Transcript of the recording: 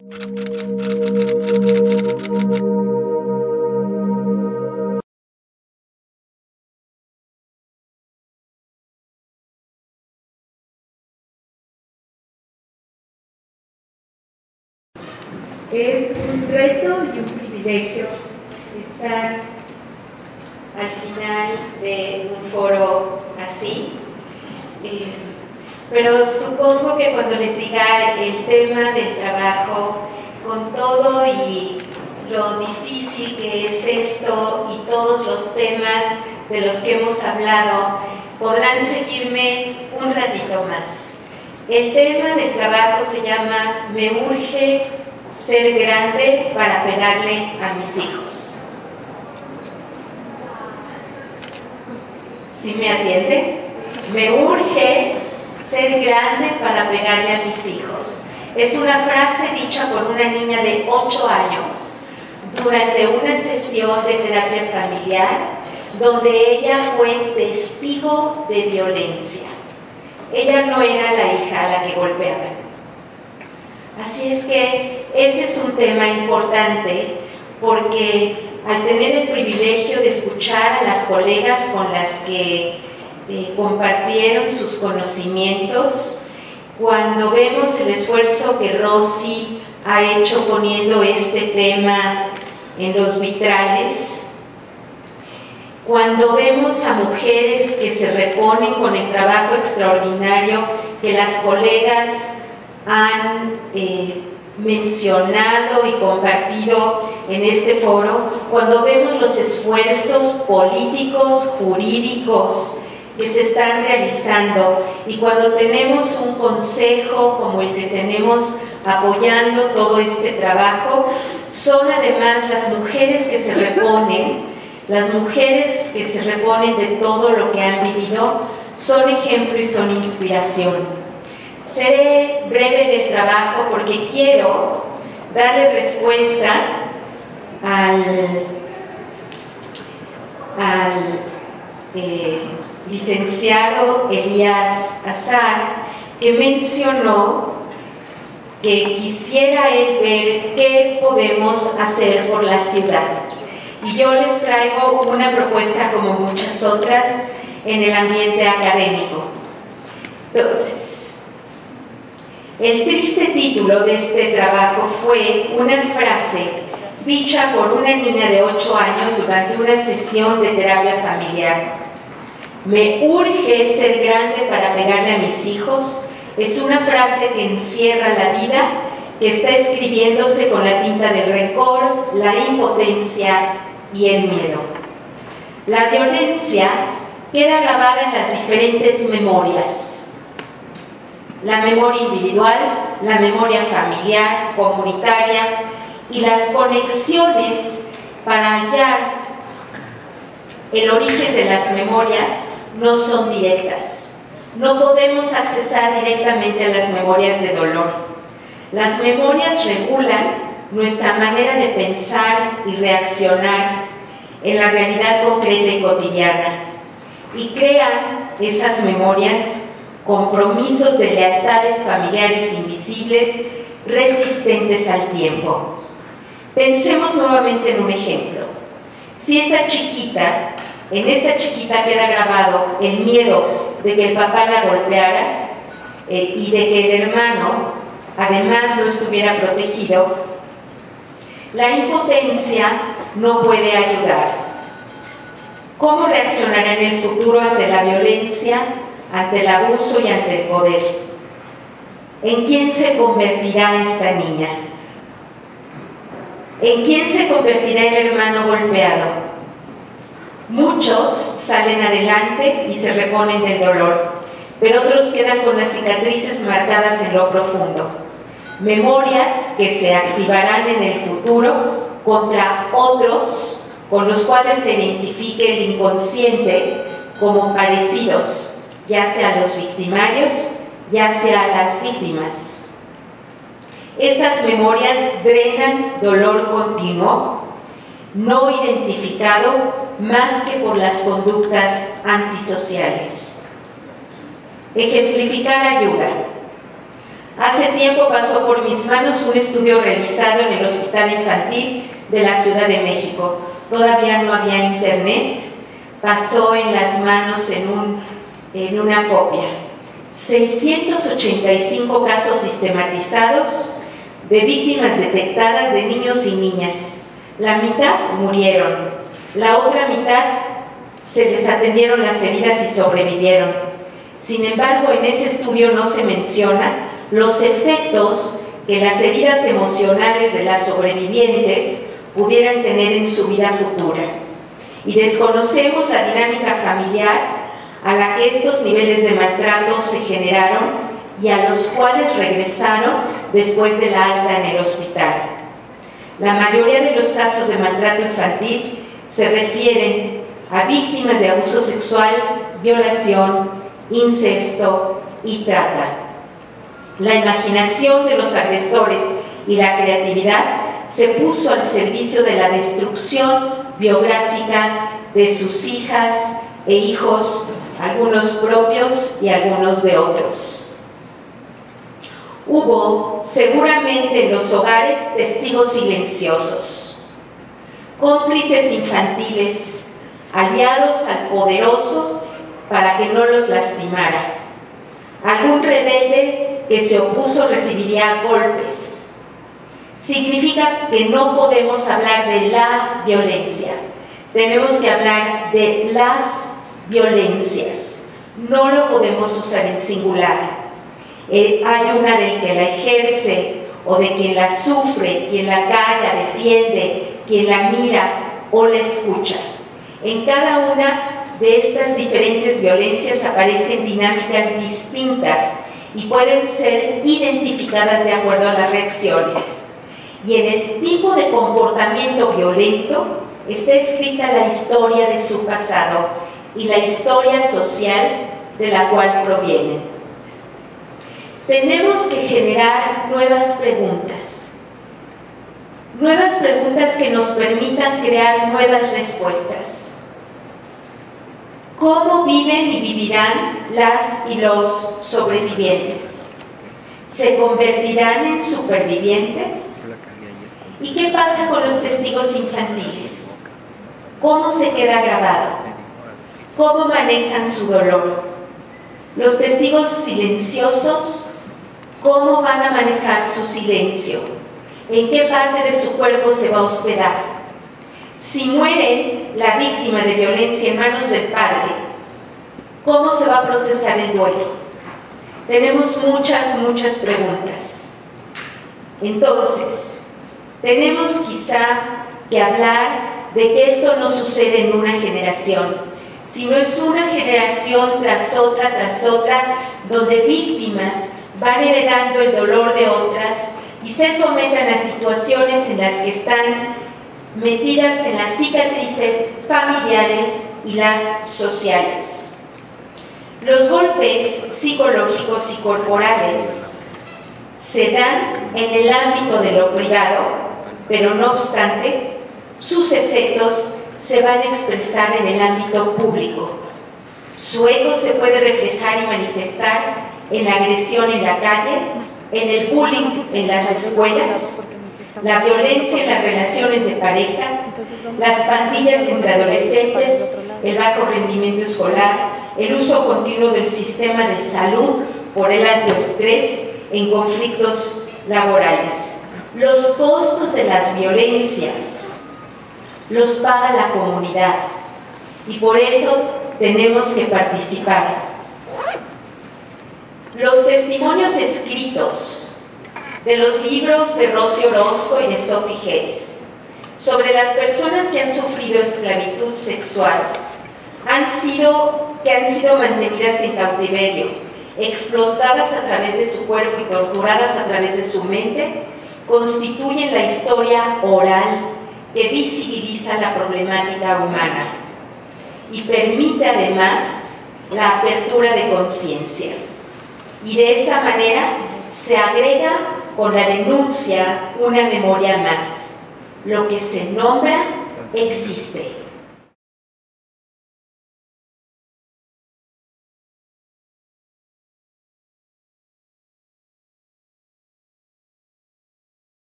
Es un reto y un privilegio estar al final de un foro así, pero supongo que cuando les diga el tema del trabajo, con todo y lo difícil que es esto y todos los temas de los que hemos hablado, podrán seguirme un ratito más. El tema del trabajo se llama "Me urge ser grande para pegarle a mis hijos". ¿Sí me atiende? Me urge ser grande para pegarle a mis hijos. Es una frase dicha por una niña de 8 años durante una sesión de terapia familiar donde ella fue testigo de violencia. Ella no era la hija a la que golpeaban. Así es que ese es un tema importante porque al tener el privilegio de escuchar a las colegas con las que compartieron sus conocimientos, cuando vemos el esfuerzo que Rosy ha hecho poniendo este tema en los vitrales, cuando vemos a mujeres que se reponen con el trabajo extraordinario que las colegas han mencionado y compartido en este foro, cuando vemos los esfuerzos políticos, jurídicos que se están realizando y cuando tenemos un consejo como el que tenemos apoyando todo este trabajo, son además las mujeres que se reponen, de todo lo que han vivido, son ejemplo y son inspiración. Seré breve en el trabajo porque quiero darle respuesta al licenciado Elías Azar, que mencionó que quisiera él ver qué podemos hacer por la ciudad. Y yo les traigo una propuesta como muchas otras en el ambiente académico. Entonces, el triste título de este trabajo fue una frase dicha por una niña de 8 años durante una sesión de terapia familiar. Me urge ser grande para pegarle a mis hijos. Es una frase que encierra la vida, que está escribiéndose con la tinta del rencor, la impotencia y el miedo. La violencia queda grabada en las diferentes memorias. La memoria individual, la memoria familiar, comunitaria y las conexiones para hallar el origen de las memorias no son directas. No podemos accesar directamente a las memorias de dolor. Las memorias regulan nuestra manera de pensar y reaccionar en la realidad concreta y cotidiana y crean esas memorias compromisos de lealtades familiares invisibles resistentes al tiempo. Pensemos nuevamente en un ejemplo. Si en esta chiquita queda grabado el miedo de que el papá la golpeara y de que el hermano además no estuviera protegido, la impotencia no puede ayudar. ¿Cómo reaccionará en el futuro ante la violencia, ante el abuso y ante el poder? ¿En quién se convertirá esta niña? ¿En quién se convertirá el hermano golpeado? Muchos salen adelante y se reponen del dolor, pero otros quedan con las cicatrices marcadas en lo profundo. Memorias que se activarán en el futuro contra otros con los cuales se identifique el inconsciente como parecidos, ya sea los victimarios, ya sea las víctimas. Estas memorias drenan dolor continuo, no identificado más que por las conductas antisociales. Ejemplificar ayuda. Hace tiempo pasó por mis manos un estudio realizado en el Hospital Infantil de la Ciudad de México. Todavía no había internet. Pasó en las manos en una copia. 685 casos sistematizados de víctimas detectadas de niños y niñas. La mitad murieron. La otra mitad se les atendieron las heridas y sobrevivieron. Sin embargo, en ese estudio no se menciona los efectos que las heridas emocionales de las sobrevivientes pudieran tener en su vida futura. Y desconocemos la dinámica familiar a la que estos niveles de maltrato se generaron y a los cuales regresaron después de la alta en el hospital. La mayoría de los casos de maltrato infantil se refieren a víctimas de abuso sexual, violación, incesto y trata. La imaginación de los agresores y la creatividad se puso al servicio de la destrucción biográfica de sus hijas e hijos, algunos propios y algunos de otros. Hubo seguramente en los hogares testigos silenciosos, cómplices infantiles, aliados al poderoso para que no los lastimara. Algún rebelde que se opuso recibiría golpes. Significa que no podemos hablar de la violencia, tenemos que hablar de las violencias. No lo podemos usar en singular. Hay una del que la ejerce o de quien la sufre, quien la calla, defiende, quien la mira o la escucha. En cada una de estas diferentes violencias aparecen dinámicas distintas y pueden ser identificadas de acuerdo a las reacciones. Y en el tipo de comportamiento violento está escrita la historia de su pasado y la historia social de la cual provienen. Tenemos que generar nuevas preguntas que nos permitan crear nuevas respuestas. ¿Cómo viven y vivirán las y los sobrevivientes? ¿Se convertirán en supervivientes? ¿Y qué pasa con los testigos infantiles? ¿Cómo se queda grabado? ¿Cómo manejan su dolor? Los testigos silenciosos, ¿cómo van a manejar su silencio? ¿En qué parte de su cuerpo se va a hospedar? Si muere la víctima de violencia en manos del padre, ¿cómo se va a procesar el duelo? Tenemos muchas preguntas. Entonces, tenemos quizá que hablar de que esto no sucede en una generación, sino es una generación tras otra, donde víctimas van heredando el dolor de otras y se someten a situaciones en las que están metidas en las cicatrices familiares y las sociales. Los golpes psicológicos y corporales se dan en el ámbito de lo privado, pero no obstante, sus efectos se van a expresar en el ámbito público. Su eco se puede reflejar y manifestar en la agresión en la calle, en el bullying en las escuelas, la violencia en las relaciones de pareja, las pandillas entre adolescentes, el bajo rendimiento escolar, el uso continuo del sistema de salud por el alto estrés en conflictos laborales. Los costos de las violencias los paga la comunidad y por eso tenemos que participar. Los testimonios escritos de los libros de Rosy Orozco y de Sophie Hayes sobre las personas que han sufrido esclavitud sexual que han sido mantenidas en cautiverio, explotadas a través de su cuerpo y torturadas a través de su mente, constituyen la historia oral que visibiliza la problemática humana y permite además la apertura de conciencia. Y de esa manera se agrega con la denuncia una memoria más. Lo que se nombra existe.